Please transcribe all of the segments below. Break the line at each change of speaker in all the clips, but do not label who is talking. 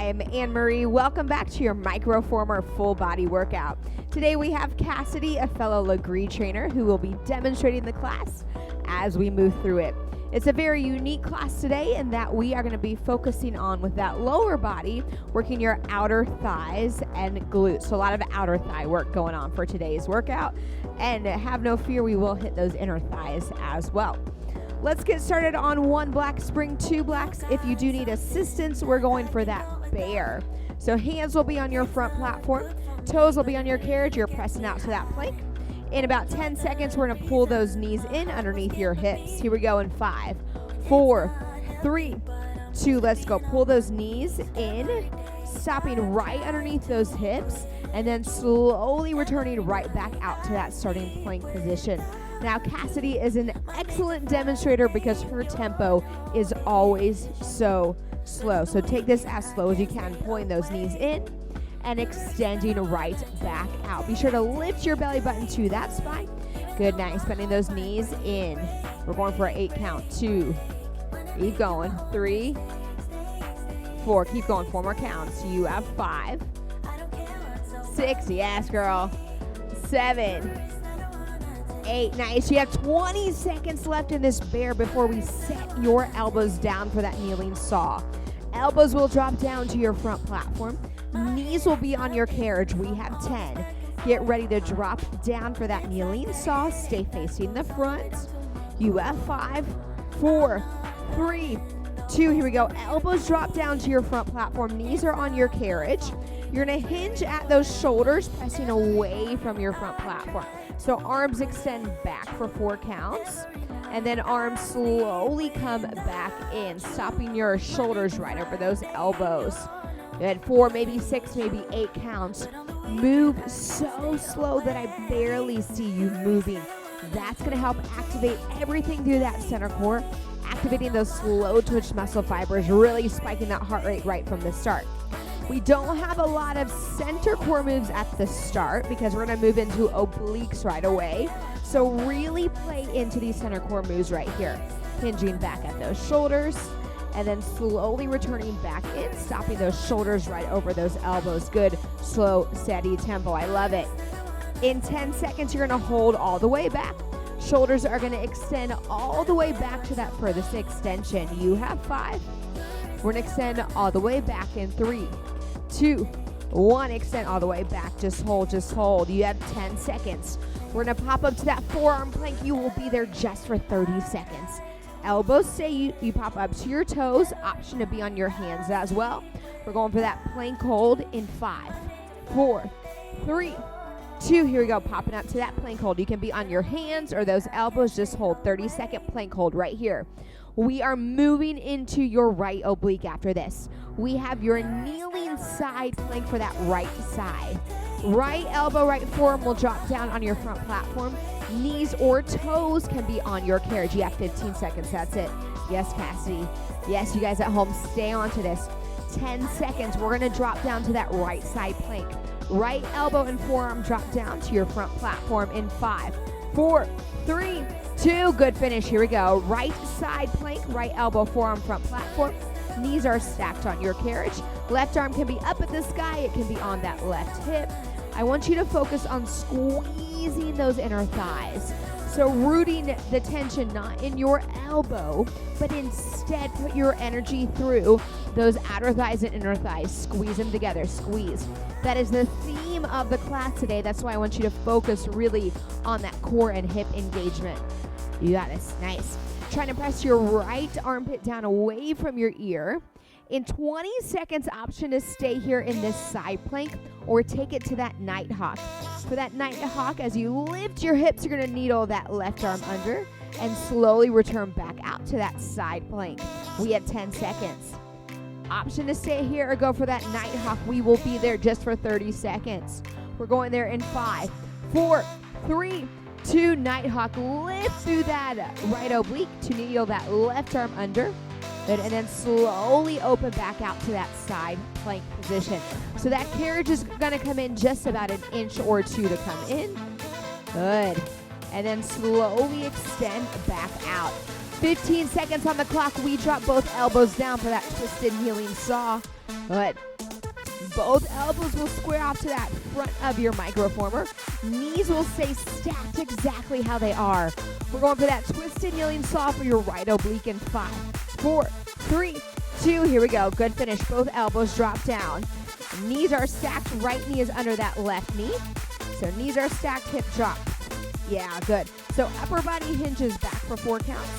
I am Anne-Marie. Welcome back to your Microformer full body workout. Today we have Cassidy, a fellow Lagree trainer, who will be demonstrating the class as we move through it. It's a very unique class today in that we are going to be focusing on, with that lower body, working your outer thighs and glutes. So a lot of outer thigh work going on for today's workout. And have no fear, we will hit those inner thighs as well. Let's get started on 1 black spring, 2 blacks. If you do need assistance, we're going for that bear. So hands will be on your front platform, toes will be on your carriage, you're pressing out to that plank. In about 10 seconds, we're gonna pull those knees in underneath your hips. Here we go in 5, 4, 3, 2, let's go. Pull those knees in, stopping right underneath those hips, and then slowly returning right back out to that starting plank position. Now, Cassidy is an excellent demonstrator because her tempo is always so slow. So take this as slow as you can, pulling those knees in and extending right back out. Be sure to lift your belly button to that spine. Good, nice. Bending those knees in. We're going for an 8 count. 2, keep going. 3, 4, keep going. 4 more counts. You have 5, 6, yes, girl. 7, 8, nice. You have 20 seconds left in this bear before we set your elbows down for that kneeling saw. Elbows will drop down to your front platform. Knees will be on your carriage. We have 10. Get ready to drop down for that kneeling saw. Stay facing the front. You have 5, 4, 3, 2. Here we go. Elbows drop down to your front platform. Knees are on your carriage. You're going to hinge at those shoulders, pressing away from your front platform. So arms extend back for 4 counts, and then arms slowly come back in, stopping your shoulders right over those elbows. Good. 4, maybe 6, maybe 8 counts. Move so slow that I barely see you moving. That's going to help activate everything through that center core, activating those slow twitch muscle fibers, really spiking that heart rate right from the start. We don't have a lot of center core moves at the start because we're going to move into obliques right away. So really play into these center core moves right here. Hinging back at those shoulders and then slowly returning back in, stopping those shoulders right over those elbows. Good, slow, steady tempo. I love it. In 10 seconds, you're going to hold all the way back. Shoulders are going to extend all the way back to that furthest extension. You have 5. We're going to extend all the way back in 3, 2, 1. Extend all the way back. Just hold, just hold. You have 10 seconds. We're going to pop up to that forearm plank. You will be there just for 30 seconds. Elbows stay. You pop up to your toes. Option to be on your hands as well. We're going for that plank hold in 5, 4, 3, 2. Here we go. Popping up to that plank hold. You can be on your hands or those elbows. Just hold. 30-second plank hold right here. We are moving into your right oblique after this. We have your kneeling side plank for that right side. Right elbow, right forearm will drop down on your front platform. Knees or toes can be on your carriage. You have 15 seconds. That's it. Yes, Cassidy. Yes, you guys at home, stay on to this. 10 seconds. We're going to drop down to that right side plank. Right elbow and forearm drop down to your front platform in 5, 4, 3, 2. Good finish. Here we go. Right side plank, right elbow, forearm, front platform. Knees are stacked on your carriage. Left arm can be up at the sky. It can be on that left hip. I want you to focus on squeezing those inner thighs. So rooting the tension not in your elbow, but instead put your energy through those outer thighs and inner thighs. Squeeze them together. Squeeze. That is the theme of the class today. That's why I want you to focus really on that core and hip engagement. You got this. Nice. Trying to press your right armpit down away from your ear. In 20 seconds, option to stay here in this side plank or take it to that Nighthawk. For that Nighthawk, as you lift your hips, you're going to needle that left arm under and slowly return back out to that side plank. We have 10 seconds. Option to stay here or go for that Nighthawk. We will be there just for 30 seconds. We're going there in 5, 4, 3, 2. Nighthawk. Lift through that right oblique to needle that left arm under. Good, and then slowly open back out to that side plank position. So that carriage is going to come in just about an inch or 2 to come in. Good. And then slowly extend back out. 15 seconds on the clock. We drop both elbows down for that twisted kneeling saw. Good. Both elbows will square off to that front of your microformer. Knees will stay stacked exactly how they are. We're going for that twisted kneeling saw for your right oblique in 5, 4, 3, 2. Here we go. Good finish. Both elbows drop down. Knees are stacked. Right knee is under that left knee. So knees are stacked, hip drop. Yeah, good. So upper body hinges back for 4 counts.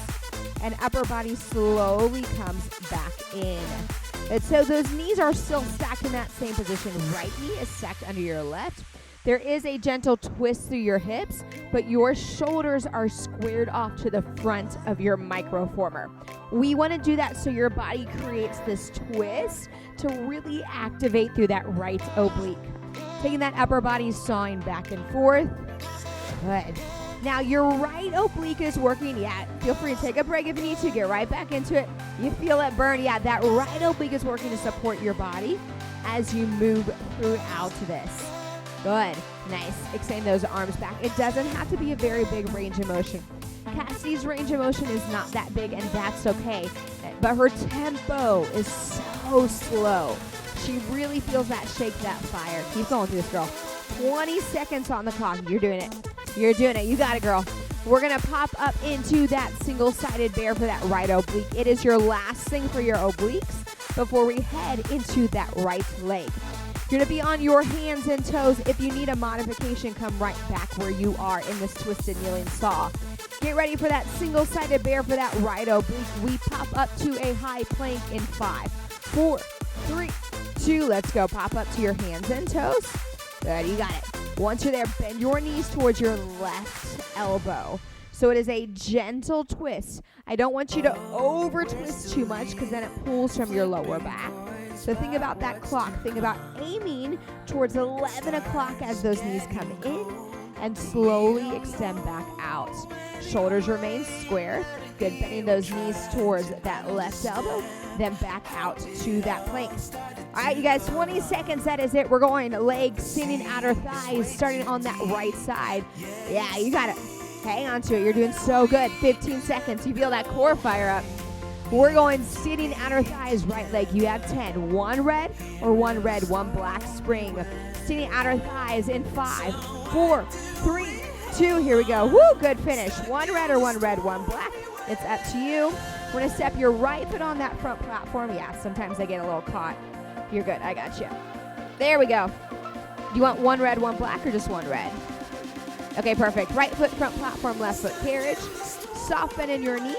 And upper body slowly comes back in. And so those knees are still stacked in that same position. Right knee is stacked under your left. There is a gentle twist through your hips, but your shoulders are squared off to the front of your microformer. We want to do that so your body creates this twist to really activate through that right oblique. Taking that upper body sawing back and forth. Good. Now your right oblique is working. Yeah, feel free to take a break if you need to. Get right back into it. You feel it burn. Yeah, that right oblique is working to support your body as you move throughout this. Good. Nice. Extend those arms back. It doesn't have to be a very big range of motion. Cassidy's range of motion is not that big, and that's okay. But her tempo is so slow. She really feels that shake, that fire. Keep going through this, girl. 20 seconds on the clock. You're doing it. You're doing it. You got it, girl. We're going to pop up into that single-sided bear for that right oblique. It is your last thing for your obliques before we head into that right leg. You're going to be on your hands and toes. If you need a modification, come right back where you are in this twisted kneeling saw. Get ready for that single-sided bear for that right oblique. We pop up to a high plank in 5, 4, 3, 2. Let's go. Pop up to your hands and toes. Good, you got it. Once you're there, bend your knees towards your left elbow. So it is a gentle twist. I don't want you to over twist too much because then it pulls from your lower back. So think about that clock. Think about aiming towards 11 o'clock as those knees come in and slowly extend back out. Shoulders remain square. Good, bending those knees towards that left elbow, then back out to that plank. All right, you guys, 20 seconds, that is it. We're going legs, sitting outer thighs, starting on that right side. Yeah, you got it. Hang on to it. You're doing so good. 15 seconds. You feel that core fire up. We're going sitting outer thighs, right leg. You have 10. One red, one black spring. Sitting outer thighs in 5, 4, 3, 2. Here we go. Woo, good finish. One red, one black. It's up to you. We're going to step your right foot on that front platform. Yeah, sometimes I get a little caught. You're good. I got you. There we go. Do you want one red, one black, or just one red? Okay, perfect. Right foot front platform, left foot carriage. Soft bend in your knees.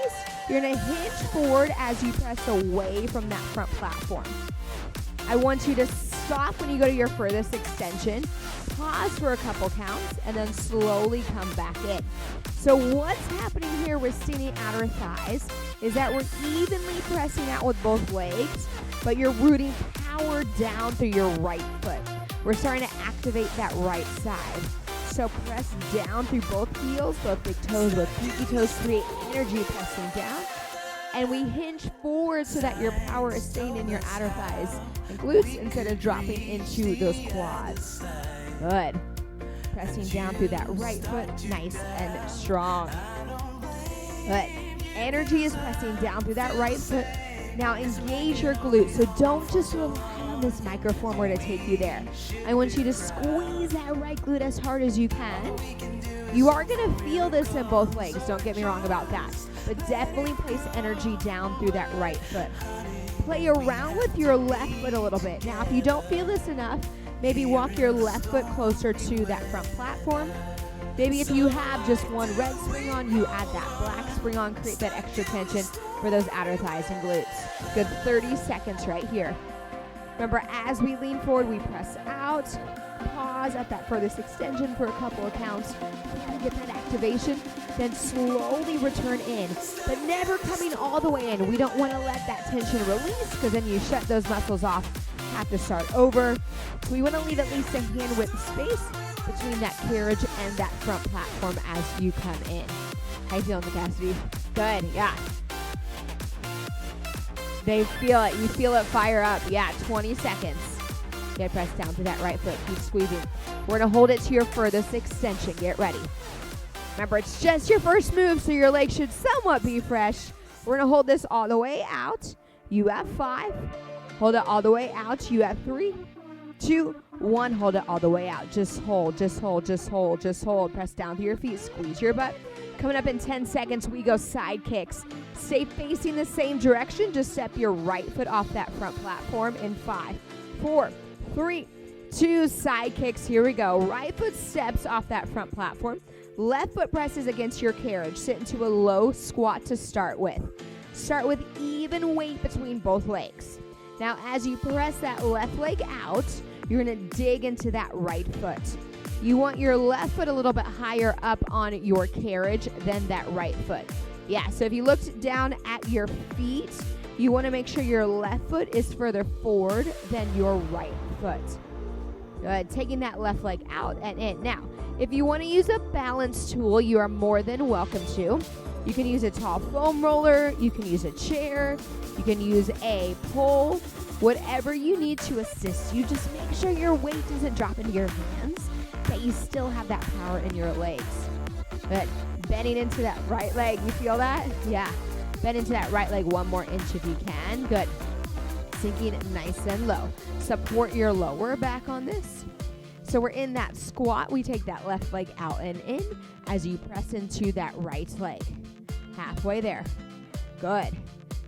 You're going to hinge forward as you press away from that front platform. I want you to stop when you go to your furthest extension. Pause for a couple counts, and then slowly come back in. So what's happening here with sitting outer thighs is that we're evenly pressing out with both legs, but you're rooting power down through your right foot. We're starting to activate that right side. So press down through both heels, both big toes, both pinky toes, create energy pressing down. And we hinge forward so that your power is staying in your outer thighs and glutes instead of dropping into those quads. Good. Pressing down through that right foot, nice and strong. Good. Energy is pressing down through that right foot. Now engage your glutes. So don't just rely on this microformer to take you there. I want you to squeeze that right glute as hard as you can. You are going to feel this in both legs. Don't get me wrong about that. But definitely place energy down through that right foot. Play around with your left foot a little bit. Now, if you don't feel this enough, maybe walk your left foot closer to that front platform. Maybe if you have just one red spring on, you add that black spring on, create that extra tension for those outer thighs and glutes. Good 30 seconds right here. Remember, as we lean forward, we press out, pause at that furthest extension for a couple of counts. Get that activation, then slowly return in, but never coming all the way in. We don't want to let that tension release because then you shut those muscles off. Have to start over. So we want to leave at least a hand width space between that carriage and that front platform as you come in. How you feeling, Cassidy? Good, yeah. They feel it. You feel it fire up. Yeah, 20 seconds. Get pressed down to that right foot. Keep squeezing. We're going to hold it to your furthest extension. Get ready. Remember, it's just your first move, so your legs should somewhat be fresh. We're going to hold this all the way out. You have 5. Hold it all the way out. You have 3, 2, 1. Hold it all the way out. Just hold, just hold, just hold, just hold. Press down through your feet. Squeeze your butt. Coming up in 10 seconds, we go side kicks. Stay facing the same direction. Just step your right foot off that front platform in 5, 4, 3, 2. Side kicks. Here we go. Right foot steps off that front platform. Left foot presses against your carriage. Sit into a low squat to start with. Start with even weight between both legs. Now, as you press that left leg out, you're going to dig into that right foot. You want your left foot a little bit higher up on your carriage than that right foot. Yeah, so if you looked down at your feet, you want to make sure your left foot is further forward than your right foot. Good. Taking that left leg out and in. Now, if you want to use a balance tool, you are more than welcome to. You can use a tall foam roller. You can use a chair. You can use a pole. Whatever you need to assist you, just make sure your weight doesn't drop into your hands, that you still have that power in your legs. Good. Bending into that right leg. You feel that? Yeah. Bend into that right leg one more inch if you can. Good. Sinking nice and low. Support your lower back on this. So we're in that squat. We take that left leg out and in as you press into that right leg. Halfway there. Good.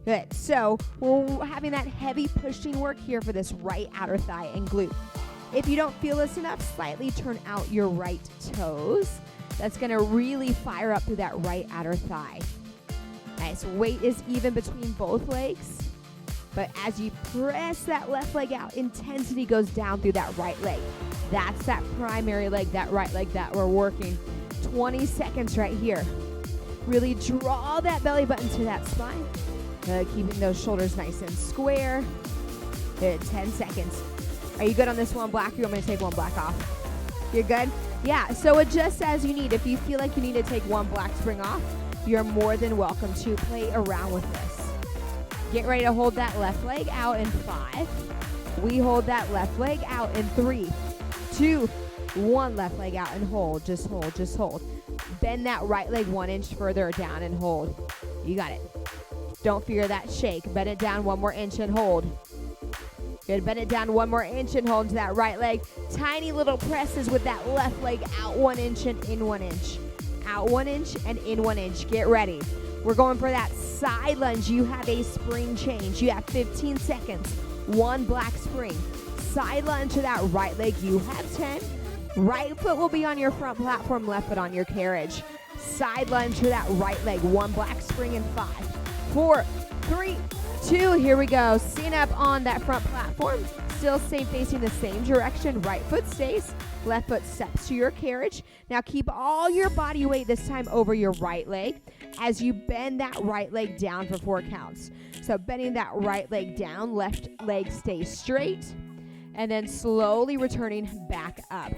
Good. So we're having that heavy pushing work here for this right outer thigh and glute. If you don't feel this enough, slightly turn out your right toes. That's going to really fire up through that right outer thigh. Nice. Weight is even between both legs. But as you press that left leg out, intensity goes down through that right leg. That's that primary leg, that right leg that we're working. 20 seconds right here. Really draw that belly button to that spine. Keeping those shoulders nice and square. Good. 10 seconds. Are you good on this one black? You want me to take one black off? You're good? Yeah, so adjust as you need. If you feel like you need to take one black spring off, you're more than welcome to play around with this. Get ready to hold that left leg out in 5. We hold that left leg out in 3, 2, 1. Left leg out and hold. Just hold, just hold. Bend that right leg 1 inch further down and hold. You got it. Don't fear that shake. Bend it down 1 more inch and hold. Good. Bend it down 1 more inch and hold to that right leg. Tiny little presses with that left leg out 1 inch and in 1 inch. Out 1 inch and in 1 inch. Get ready. We're going for that side lunge. You have a spring change. You have 15 seconds. 1 black spring. Side lunge to that right leg. You have 10. Right foot will be on your front platform, left foot on your carriage. Side lunge to that right leg. 1 black spring in 5, 4, 3, 2. Here we go. Stand up on that front platform. Still stay facing the same direction. Right foot stays. Left foot steps to your carriage. Now keep all your body weight this time over your right leg as you bend that right leg down for 4 counts. So bending that right leg down, left leg stays straight, and then slowly returning back up.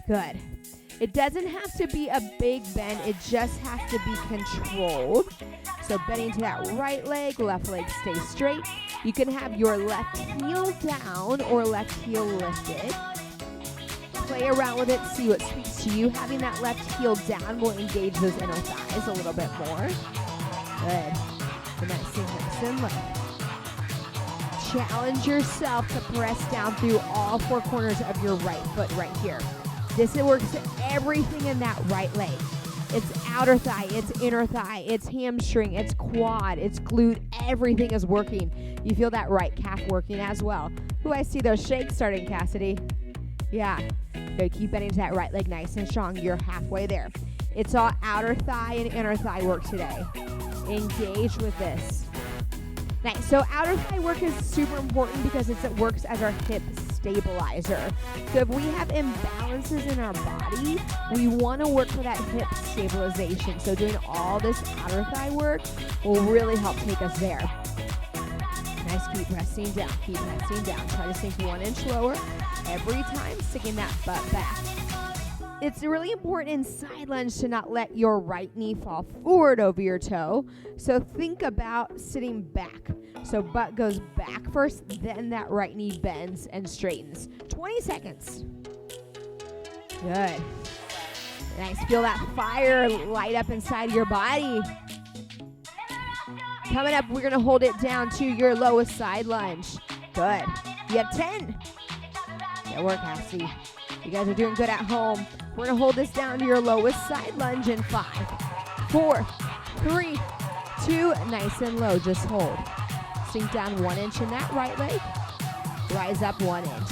Good. It doesn't have to be a big bend. It just has to be controlled. So bending to that right leg, left leg stays straight. You can have your left heel down or left heel lifted. Play around with it, see what speaks to you. Having that left heel down will engage those inner thighs a little bit more. Good. So nice and low. Challenge yourself to press down through all 4 corners of your right foot right here. This works everything in that right leg. It's outer thigh, it's inner thigh, it's hamstring, it's quad, it's glute. Everything is working. You feel that right calf working as well. Ooh, I see those shakes starting, Cassidy. Yeah. Good. Keep bending to that right leg nice and strong. You're halfway there. It's all outer thigh and inner thigh work today. Engage with this. Nice. So outer thigh work is super important because it works as our hip stabilizer. So if we have imbalances in our body, we want to work for that hip stabilization. So doing all this outer thigh work will really help take us there. Nice. Keep pressing down. Keep pressing down. Try to sink 1 inch lower every time, sticking that butt back. It's really important in side lunge to not let your right knee fall forward over your toe. So think about sitting back. So butt goes back first, then that right knee bends and straightens. 20 seconds. Good. Nice. Feel that fire light up inside your body. Coming up, we're going to hold it down to your lowest side lunge. Good. You have 10. Good work, Cassie. You guys are doing good at home. We're going to hold this down to your lowest side lunge in 5, 4, 3, 2. Nice and low. Just hold. Sink down 1 inch in that right leg. Rise up 1 inch.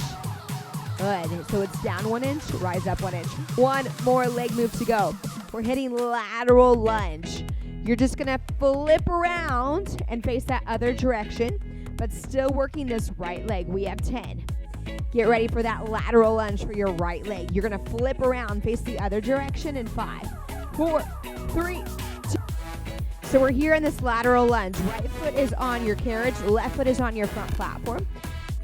Good. So it's down 1 inch, rise up 1 inch. One more leg move to go. We're hitting lateral lunge. You're just going to flip around and face that other direction, but still working this right leg. We have 10. Get ready for that lateral lunge for your right leg. You're going to flip around, face the other direction in 5, 4, 3, 2. So we're here in this lateral lunge. Right foot is on your carriage, left foot is on your front platform.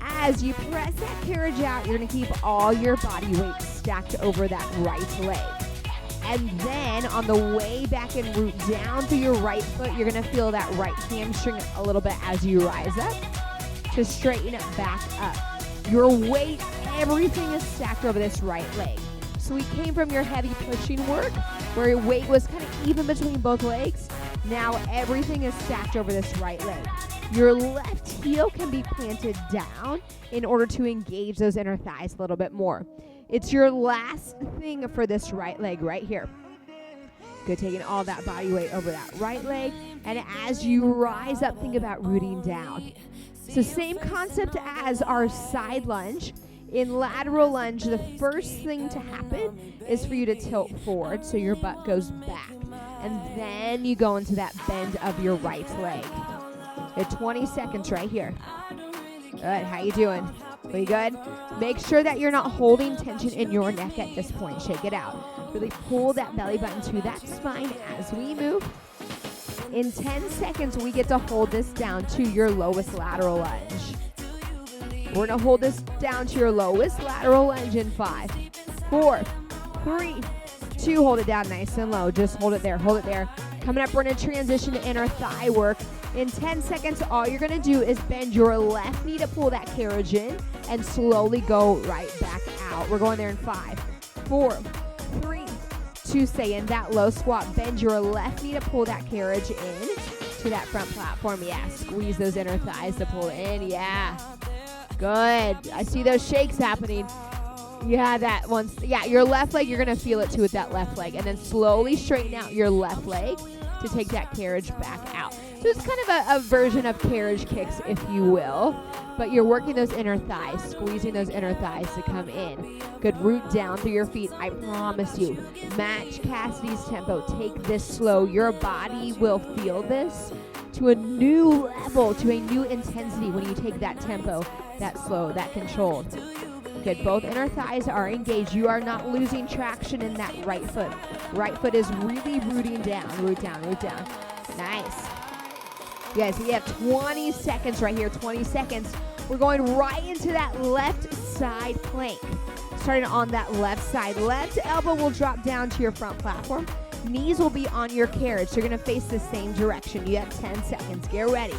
As you press that carriage out, you're going to keep all your body weight stacked over that right leg. And then on the way back and root down through your right foot, you're going to feel that right hamstring a little bit as you rise up to straighten it back up. Your weight, everything is stacked over this right leg. So we came from your heavy pushing work where your weight was kind of even between both legs. Now everything is stacked over this right leg. Your left heel can be planted down in order to engage those inner thighs a little bit more. It's your last thing for this right leg right here. Good, taking all that body weight over that right leg. And as you rise up, think about rooting down. So same concept as our side lunge. In lateral lunge, the first thing to happen is for you to tilt forward so your butt goes back. And then you go into that bend of your right leg. At 20 seconds right here. Good, how you doing? Pretty good? Make sure that you're not holding tension in your neck at this point. Shake it out. Really pull that belly button to that spine as we move. In 10 seconds, we get to hold this down to your lowest lateral lunge. We're going to hold this down to your lowest lateral lunge in 5, 4, 3, 2. Hold it down nice and low. Just hold it there. Hold it there. Coming up, we're going to transition to inner thigh work. In 10 seconds, all you're going to do is bend your left knee to pull that carriage in and slowly go right back out. We're going there in 5, 4, 3, 2. Stay in that low squat. Bend your left knee to pull that carriage in to that front platform. Yeah, squeeze those inner thighs to pull it in. Yeah, good. I see those shakes happening. Yeah, that one. Yeah, your left leg, you're going to feel it too with that left leg. And then slowly straighten out your left leg to take that carriage back out. So it's kind of a version of carriage kicks, if you will. But you're working those inner thighs, squeezing those inner thighs to come in. Good, root down through your feet. I promise you, match Cassidy's tempo. Take this slow. Your body will feel this to a new level, to a new intensity when you take that tempo, that slow, that controlled. Good, both inner thighs are engaged. You are not losing traction in that right foot. Right foot is really rooting down. Root down, root down. Nice. You guys, we have 20 seconds right here, 20 seconds. We're going right into that left side plank. Starting on that left side. Left elbow will drop down to your front platform. Knees will be on your carriage. So you're going to face the same direction. You have 10 seconds. Get ready.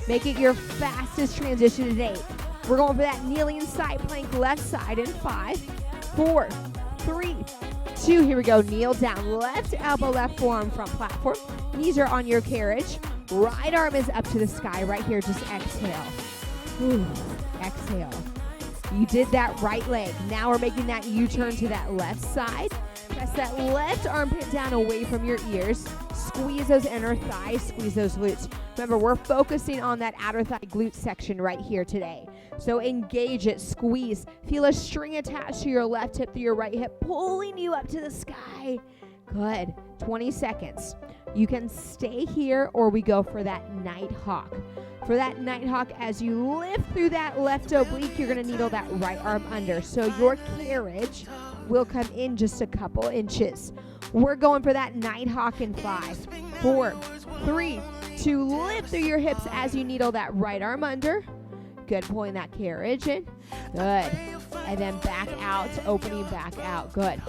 Make it your fastest transition to date. We're going for that kneeling side plank, left side in 5, 4, 3, 2. Here we go. Kneel down. Left elbow, left forearm, front platform. Knees are on your carriage. Right arm is up to the sky right here. Just exhale. Ooh, exhale. You did that right leg. Now we're making that U-turn to that left side. Press that left armpit down away from your ears. Squeeze those inner thighs. Squeeze those glutes. Remember, we're focusing on that outer thigh glute section right here today. So engage it. Squeeze. Feel a string attached to your left hip through your right hip, pulling you up to the sky. Good. 20 seconds. You can stay here or we go for that Nighthawk. For that Nighthawk, as you lift through that left oblique, you're going to needle that right arm under. So your carriage will come in just a couple inches. We're going for that Nighthawk in 5, 4, 3, 2. Lift through your hips as you needle that right arm under. Good, pulling that carriage in. Good. And then back out, opening back out. Good.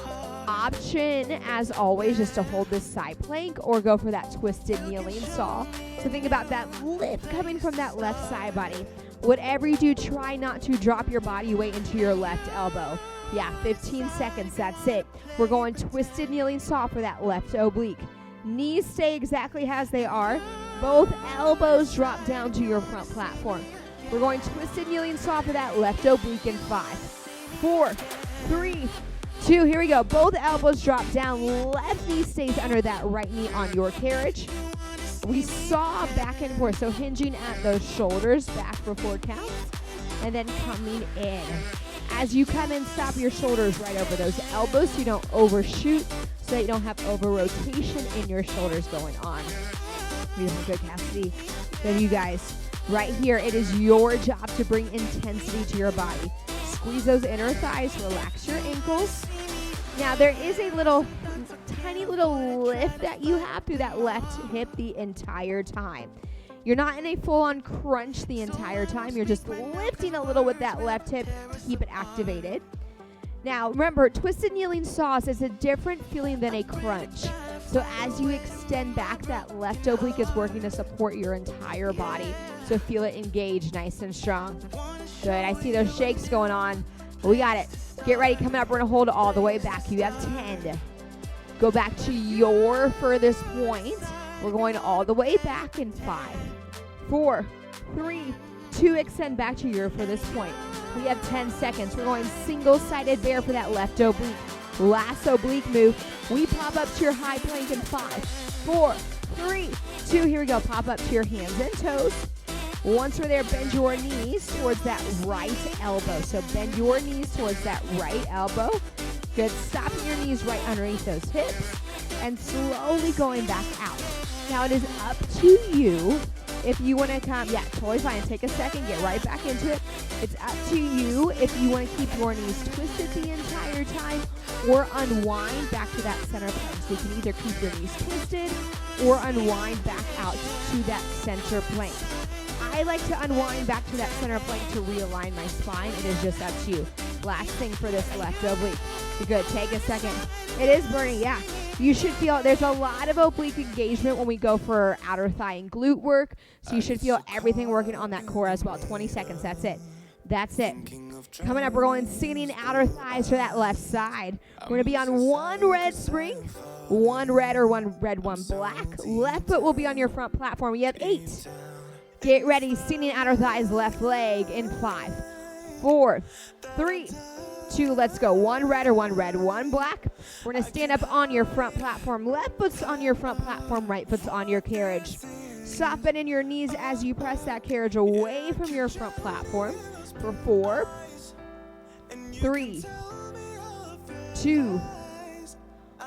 Option, as always, just to hold this side plank or go for that twisted kneeling saw. So think about that lift coming from that left side body. Whatever you do, try not to drop your body weight into your left elbow. Yeah, 15 seconds, that's it. We're going twisted kneeling saw for that left oblique. Knees stay exactly as they are. Both elbows drop down to your front platform. We're going twisted kneeling saw for that left oblique in 5, 4, 3, 2. Here we go. Both elbows drop down. Left knee stays under that right knee on your carriage. We saw back and forth, so hinging at those shoulders back for 4 counts, and then coming in. As you come in, stop your shoulders right over those elbows so you don't overshoot, so that you don't have over rotation in your shoulders going on. Beautiful, good, Cassidy. Good, you guys. Right here, it is your job to bring intensity to your body. Squeeze those inner thighs, relax your ankles. Now, there is a tiny little lift that you have through that left hip the entire time. You're not in a full-on crunch the entire time. You're just lifting a little with that left hip to keep it activated. Now, remember, twisted kneeling saws is a different feeling than a crunch. So as you extend back, that left oblique is working to support your entire body. So feel it engage nice and strong. Good. I see those shakes going on. We got it. Get ready. Coming up, we're going to hold all the way back. You have 10. Go back to your furthest point. We're going all the way back in 5, 4, 3, 2. Extend back to your furthest point. We have 10 seconds. We're going single-sided bear for that left oblique. Last oblique move. We pop up to your high plank in 5, 4, 3, 2. Here we go. Pop up to your hands and toes. Once we're there, bend your knees towards that right elbow. So bend your knees towards that right elbow. Good. Stopping your knees right underneath those hips and slowly going back out. Now it is up to you if you want to come. Yeah, totally fine. Take a second. Get right back into it. It's up to you if you want to keep your knees twisted the entire time or unwind back to that center plank. So you can either keep your knees twisted or unwind back out to that center plank. I like to unwind back to that center plank to realign my spine. It is just up to you. Last thing for this left oblique. You're good. Take a second. It is burning, yeah. You should feel there's a lot of oblique engagement when we go for outer thigh and glute work. So you should feel everything working on that core as well. 20 seconds. That's it. That's it. Coming up, we're going singing outer thighs for that left side. We're going to be on one red spring, one red or one red, one black. Left foot will be on your front platform. We have 8. Get ready. Singing outer thighs, left leg in 5, 4, 3, 2. Let's go. One red, one black. We're going to stand up on your front platform. Left foot's on your front platform. Right foot's on your carriage. Soften in your knees as you press that carriage away from your front platform. For 4, 3, 2,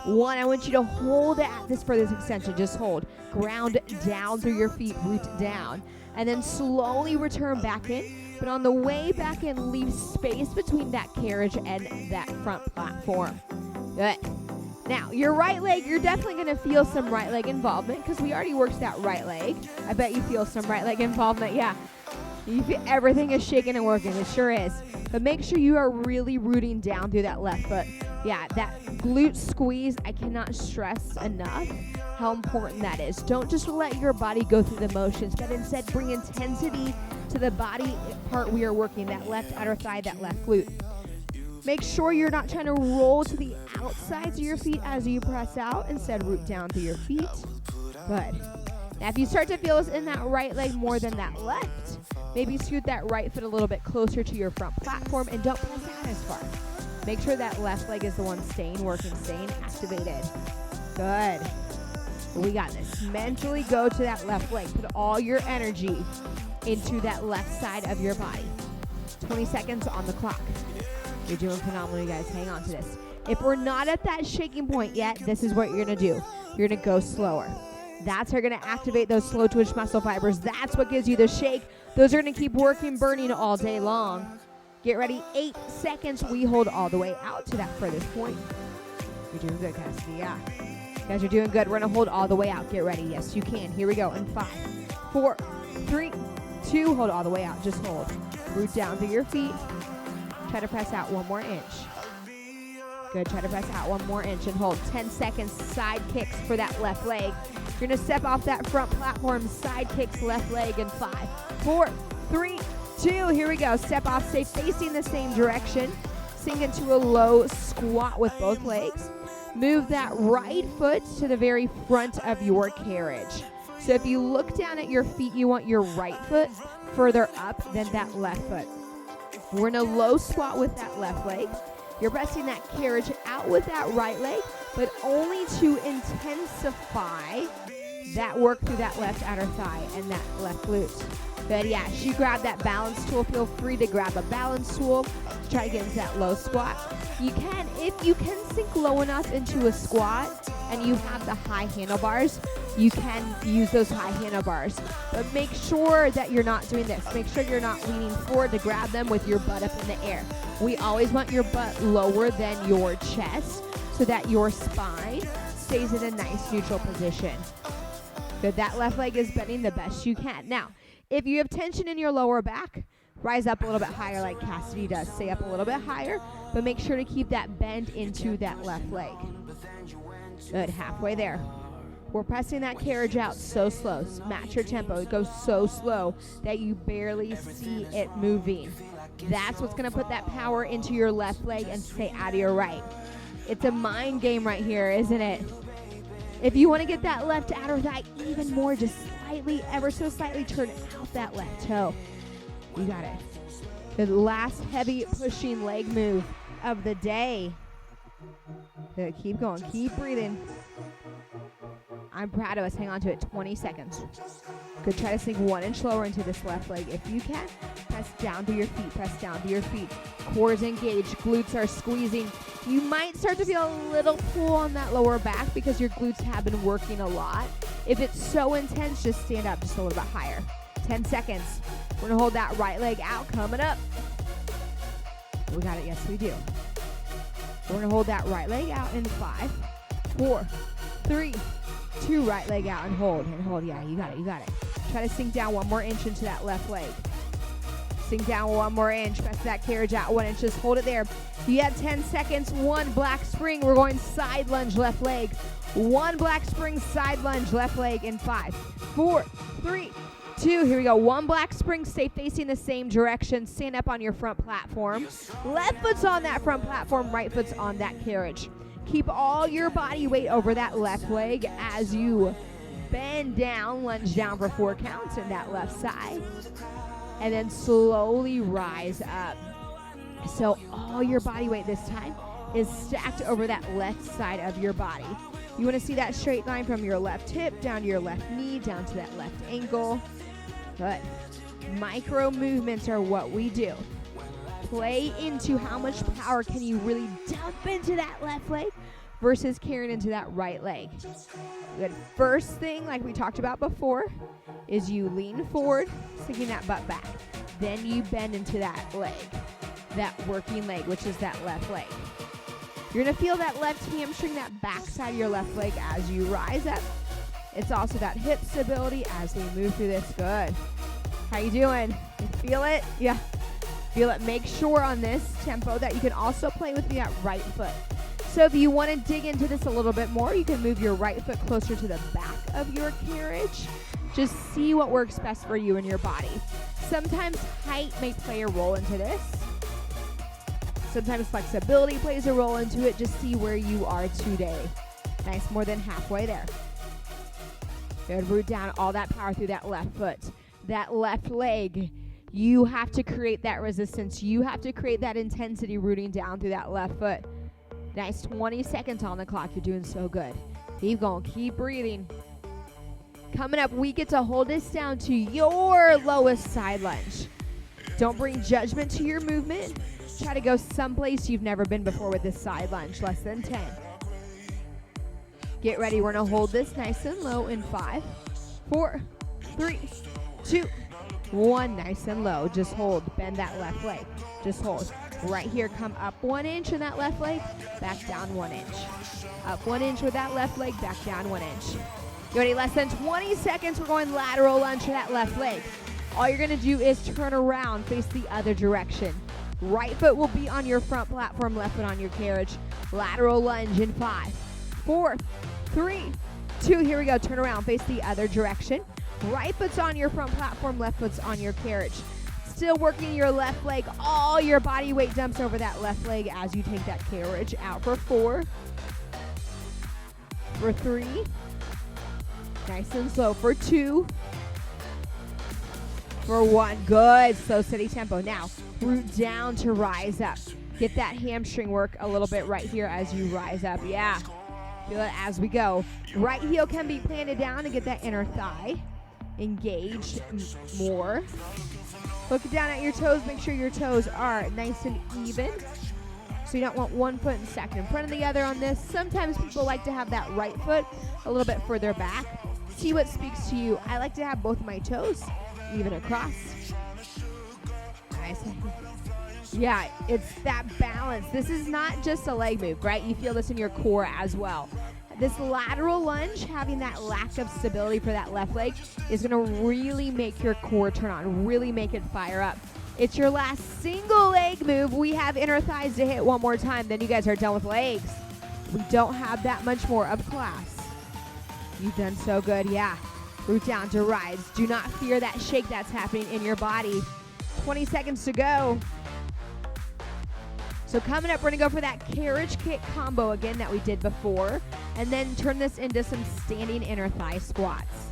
1. I want you to hold at this for this extension. Just hold. Ground down through your feet. Root down. And then slowly return back in. But on the way back in, leave space between that carriage and that front platform. Good. Now, your right leg, you're definitely going to feel some right leg involvement because we already worked that right leg. I bet you feel some right leg involvement. Yeah. You feel everything is shaking and working. It sure is. But make sure you are really rooting down through that left foot. Yeah, that glute squeeze, I cannot stress enough how important that is. Don't just let your body go through the motions, but instead bring intensity to the body part we are working, that left outer thigh, that left glute. Make sure you're not trying to roll to the outsides of your feet as you press out. Instead, root down through your feet. Good. Now, if you start to feel this in that right leg more than that left, maybe scoot that right foot a little bit closer to your front platform and don't press out as far. Make sure that left leg is the one staying working, staying activated. Good. We got this. Mentally go to that left leg. Put all your energy into that left side of your body. 20 seconds on the clock. You're doing phenomenal, you guys. Hang on to this. If we're not at that shaking point yet, this is what you're going to do. You're going to go slower. That's how you're going to activate those slow twitch muscle fibers. That's what gives you the shake. Those are going to keep working, burning all day long. Get ready. 8 seconds. We hold all the way out to that furthest point. You're doing good, Cassidy. Yeah. You guys are doing good. We're going to hold all the way out. Get ready. Yes, you can. Here we go. In 5, 4, 3, 2. Hold all the way out. Just hold. Root down through your feet. Try to press out 1 more inch. Good. Try to press out 1 more inch and hold. 10 seconds. Side kicks for that left leg. You're going to step off that front platform. Side kicks left leg in 5, 4, 3, 2. Here we go. Step off. Stay facing the same direction. Sink into a low squat with both legs. Move that right foot to the very front of your carriage. So if you look down at your feet, you want your right foot further up than that left foot. We're in a low squat with that left leg. You're pressing that carriage out with that right leg, but only to intensify that work through that left outer thigh and that left glute. Good, yeah, as you grab that balance tool, feel free to grab a balance tool. Try to get into that low squat. You can, if you can sink low enough into a squat and you have the high handlebars, you can use those high handlebars. But make sure that you're not doing this. Make sure you're not leaning forward to grab them with your butt up in the air. We always want your butt lower than your chest so that your spine stays in a nice neutral position. Good, that left leg is bending the best you can. Now, if you have tension in your lower back, rise up a little bit higher like Cassidy does. Stay up a little bit higher, but make sure to keep that bend into that left leg. Good, halfway there. We're pressing that carriage out so slow. Match your tempo. It goes so slow that you barely see it moving. That's what's going to put that power into your left leg and stay out of your right. It's a mind game right here, isn't it? If you want to get that left outer thigh even more, just slightly, ever so slightly turn out that left toe. You got it. The last heavy pushing leg move of the day. Good, keep going, keep breathing. I'm proud of us. Hang on to it. 20 seconds. Good. Try to sink 1 inch lower into this left leg. If you can, press down to your feet. Press down to your feet. Core is engaged. Glutes are squeezing. You might start to feel a little pull on that lower back because your glutes have been working a lot. If it's so intense, just stand up just a little bit higher. 10 seconds. We're going to hold that right leg out. Coming up. We got it. Yes, we do. We're going to hold that right leg out in 5, 4, 3, 2, right leg out and hold. Yeah, you got it, you got it. Try to sink down 1 more inch into that left leg. Sink down 1 more inch. Press that carriage out 1 inch. Just hold it there. You have 10 seconds. 1 black spring. We're going side lunge left leg. 1 black spring side lunge left leg in 5, 4, 3, 2. Here we go. 1 black spring. Stay facing the same direction. Stand up on your front platform. Left foot's on that front platform. Right foot's on that carriage. Keep all your body weight over that left leg as you bend down, lunge down for 4 counts in that left side. And then slowly rise up. So all your body weight this time is stacked over that left side of your body. You want to see that straight line from your left hip down to your left knee, down to that left ankle. Good. Micro movements are what we do. Play into how much power can you really dump into that left leg versus carrying into that right leg. Good. First thing, like we talked about before, is you lean forward, sinking that butt back. Then you bend into that leg, that working leg, which is that left leg. You're going to feel that left hamstring, that back side of your left leg as you rise up. It's also that hip stability as we move through this. Good. How you doing? You feel it? Yeah. Feel it. Make sure on this tempo that you can also play with that right foot. So if you want to dig into this a little bit more, you can move your right foot closer to the back of your carriage. Just see what works best for you and your body. Sometimes height may play a role into this. Sometimes flexibility plays a role into it. Just see where you are today. Nice, more than halfway there. Good, root down all that power through that left foot. That left leg. You have to create that resistance. You have to create that intensity rooting down through that left foot. Nice, 20 seconds on the clock. You're doing so good. Keep going. Keep breathing. Coming up, we get to hold this down to your lowest side lunge. Don't bring judgment to your movement. Try to go someplace you've never been before with this side lunge. Less than 10. Get ready. We're going to hold this nice and low in 5, 4, 3, 2, 1. Nice and low. Just hold. Bend that left leg. Just hold. Right here, come up 1 inch in that left leg, back down 1 inch. Up 1 inch with that left leg, back down 1 inch. You ready? Less than 20 seconds. We're going lateral lunge for that left leg. All you're going to do is turn around, face the other direction. Right foot will be on your front platform, left foot on your carriage. Lateral lunge in 5, 4, 3, 2. Here we go. Turn around, face the other direction. Right foot's on your front platform, left foot's on your carriage. Still working your left leg. All your body weight dumps over that left leg as you take that carriage out for 4, for 3, nice and slow for 2, for 1. Good. Slow, steady tempo. Now, root down to rise up. Get that hamstring work a little bit right here as you rise up. Yeah. Feel it as we go. Right heel can be planted down to get that inner thigh engaged more. Look down at your toes. Make sure your toes are nice and even. So you don't want one foot stacked in front of the other on this. Sometimes people like to have that right foot a little bit further back. See what speaks to you. I like to have both my toes even across. Nice. Yeah, it's that balance. This is not just a leg move, right? You feel this in your core as well. This lateral lunge, having that lack of stability for that left leg, is going to really make your core turn on, really make it fire up. It's your last single leg move. We have inner thighs to hit one more time, then you guys are done with legs. We don't have that much more of class. You've done so good, yeah. Root down to rise. Do not fear that shake that's happening in your body. 20 seconds to go. So coming up, we're going to go for that carriage kick combo again that we did before, and then turn this into some standing inner thigh squats.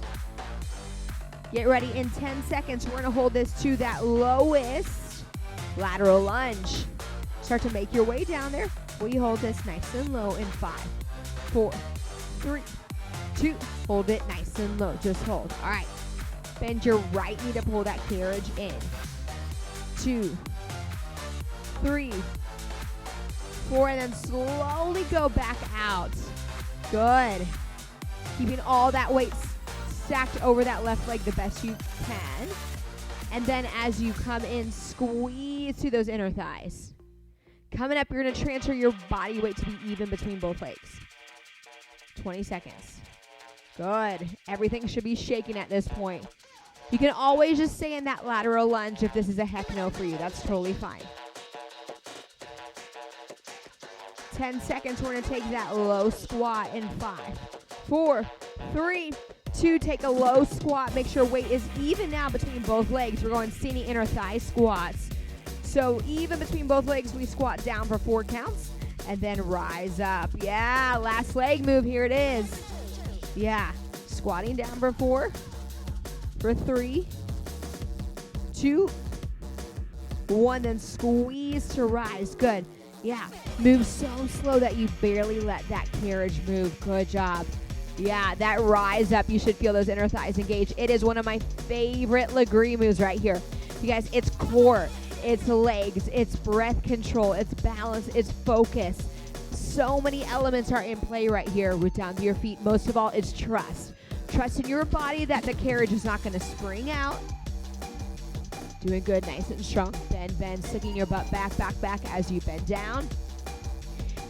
Get ready. In 10 seconds, we're going to hold this to that lowest lateral lunge. Start to make your way down there. We hold this nice and low in 5, 4, 3, 2. Hold it nice and low. Just hold. All right. Bend your right knee to pull that carriage in. 2, 3, 4, and then slowly go back out. Good. Keeping all that weight stacked over that left leg the best you can. And then as you come in, squeeze through those inner thighs. Coming up, you're going to transfer your body weight to be even between both legs. 20 seconds. Good. Everything should be shaking at this point. You can always just stay in that lateral lunge if this is a heck no for you. That's totally fine. 10 seconds, we're going to take that low squat in 5, 4, 3, 2. Take a low squat. Make sure weight is even now between both legs. We're going standing inner thigh squats. So even between both legs, we squat down for 4 counts and then rise up. Yeah, last leg move. Here it is. Yeah, squatting down for 4, for 3, 2, 1, then squeeze to rise. Good. Yeah, move so slow that you barely let that carriage move. Good job. Yeah, that rise up, you should feel those inner thighs engage. It is one of my favorite Lagree moves right here. You guys, it's core, it's legs, it's breath control, it's balance, it's focus. So many elements are in play right here. Root down to your feet. Most of all, it's trust. Trust in your body that the carriage is not going to spring out. Doing good, nice and strong. Bend, bend, sticking your butt back, back, back as you bend down.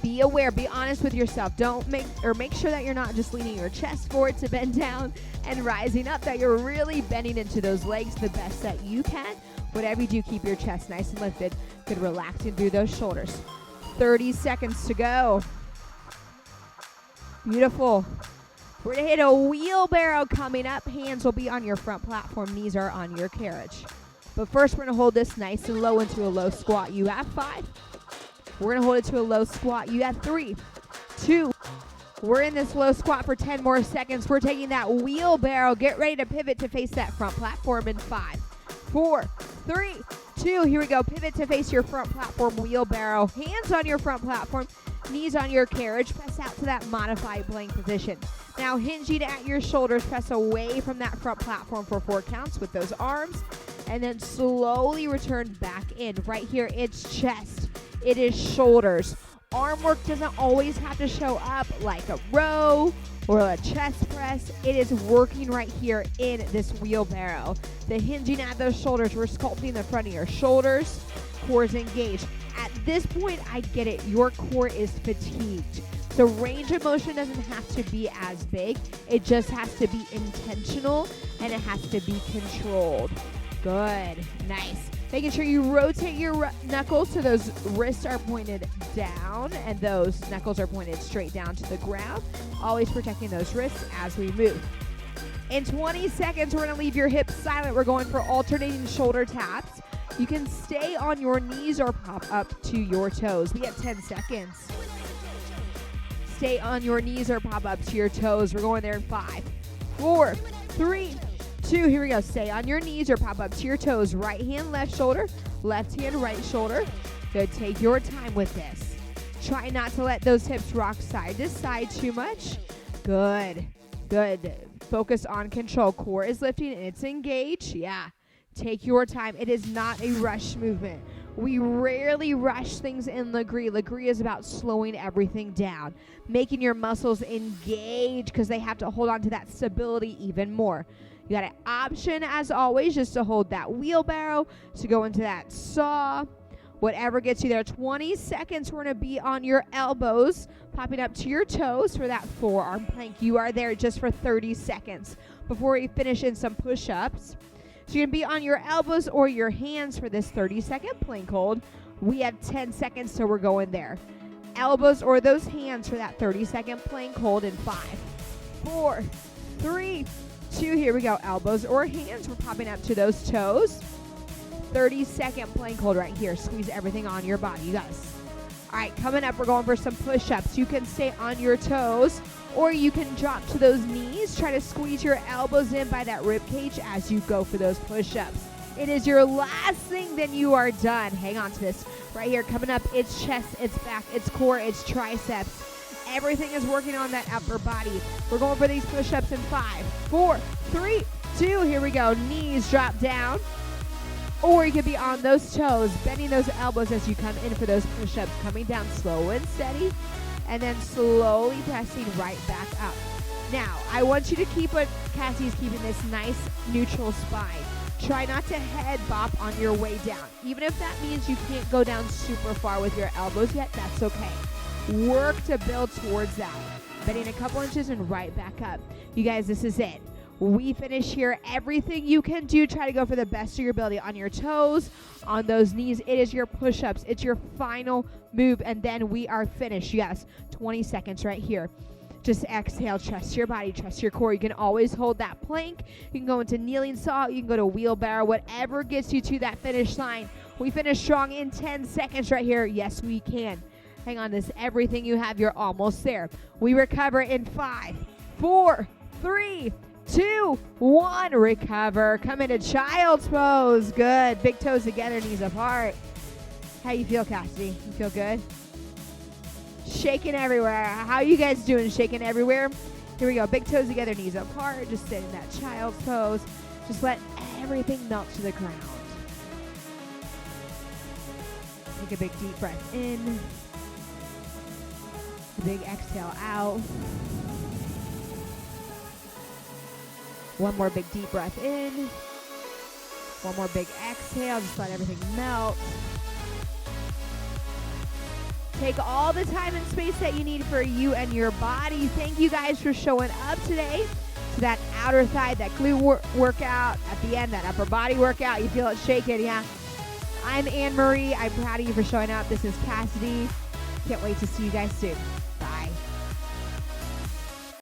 Be aware, be honest with yourself. Make sure that you're not just leaning your chest forward to bend down and rising up, that you're really bending into those legs the best that you can. Whatever you do, keep your chest nice and lifted. Good, relaxing through those shoulders. 30 seconds to go. Beautiful. We're going to hit a wheelbarrow coming up. Hands will be on your front platform. Knees are on your carriage. But first, we're going to hold this nice and low into a low squat. You have 5. We're going to hold it to a low squat. You have 3, 2. We're in this low squat for 10 more seconds. We're taking that wheelbarrow. Get ready to pivot to face that front platform in 5, 4, 3, 2. Here we go. Pivot to face your front platform wheelbarrow. Hands on your front platform. Knees on your carriage. Press out to that modified plank position. Now hinging at your shoulders. Press away from that front platform for 4 counts with those arms. And then slowly return back in. Right here, it's chest. It is shoulders. Arm work doesn't always have to show up like a row or a chest press. It is working right here in this wheelbarrow. The hinging at those shoulders, we're sculpting the front of your shoulders. Core is engaged. At this point, I get it. Your core is fatigued. So range of motion doesn't have to be as big. It just has to be intentional and it has to be controlled. Good. Nice. Making sure you rotate your knuckles so those wrists are pointed down and those knuckles are pointed straight down to the ground. Always protecting those wrists as we move. In 20 seconds, we're going to leave your hips silent. We're going for alternating shoulder taps. You can stay on your knees or pop up to your toes. We have 10 seconds. Stay on your knees or pop up to your toes. We're going there in 5, 4, 3, 2. Here we go. Stay on your knees or pop up to your toes. Right hand, left shoulder. Left hand, right shoulder. Good. Take your time with this. Try not to let those hips rock side to side too much. Good. Good. Focus on control. Core is lifting and it's engaged. Yeah. Take your time. It is not a rush movement. We rarely rush things in Lagree. Lagree is about slowing everything down, making your muscles engage because they have to hold on to that stability even more. You got an option, as always, just to hold that wheelbarrow, to go into that saw, whatever gets you there. 20 seconds, we're going to be on your elbows, popping up to your toes for that forearm plank. You are there just for 30 seconds before we finish in some push-ups. So you're going to be on your elbows or your hands for this 30-second plank hold. We have 10 seconds, so we're going there. Elbows or those hands for that 30-second plank hold in 5, 4, 3, 2. Here we go. Elbows or hands. We're popping up to those toes. 30-second plank hold right here. Squeeze everything on your body. You guys. All right, coming up, we're going for some push-ups. You can stay on your toes, or you can drop to those knees. Try to squeeze your elbows in by that rib cage as you go for those push-ups. It is your last thing, then you are done. Hang on to this. Right here, coming up, it's chest, it's back, it's core, it's triceps. Everything is working on that upper body. We're going for these push-ups in 5, 4, 3, 2. Here we go. Knees drop down. Or you could be on those toes, bending those elbows as you come in for those push-ups, coming down slow and steady, and then slowly pressing right back up. Now, I want you to keep what Cassie's keeping, this nice neutral spine. Try not to head bop on your way down. Even if that means you can't go down super far with your elbows yet, that's okay. Work to build towards that. Bending a couple inches and right back up. You guys, this is it. We finish here. Everything you can do, try to go for the best of your ability on your toes, on those knees. It is your push-ups. It's your final move, and then we are finished. Yes, 20 seconds right here. Just exhale, trust your body, trust your core. You can always hold that plank. You can go into kneeling saw. You can go to wheelbarrow, whatever gets you to that finish line. We finish strong in 10 seconds right here. Yes, we can. Hang on, this everything you have, you're almost there. We recover in 5, 4, 3, 2, 1. Recover. Come into child's pose. Good. Big toes together, knees apart. How you feel, Cassidy? You feel good? Shaking everywhere. How you guys doing? Shaking everywhere? Here we go. Big toes together, knees apart. Just stay in that child's pose. Just let everything melt to the ground. Take a big deep breath in. A big exhale out. One more big deep breath in. One more big exhale. Just let everything melt. Take all the time and space that you need for you and your body. Thank you guys for showing up today to that outer thigh, that glute workout. At the end, that upper body workout. You feel it shaking, yeah? I'm Anne Marie. I'm proud of you for showing up. This is Cassidy. Can't wait to see you guys soon.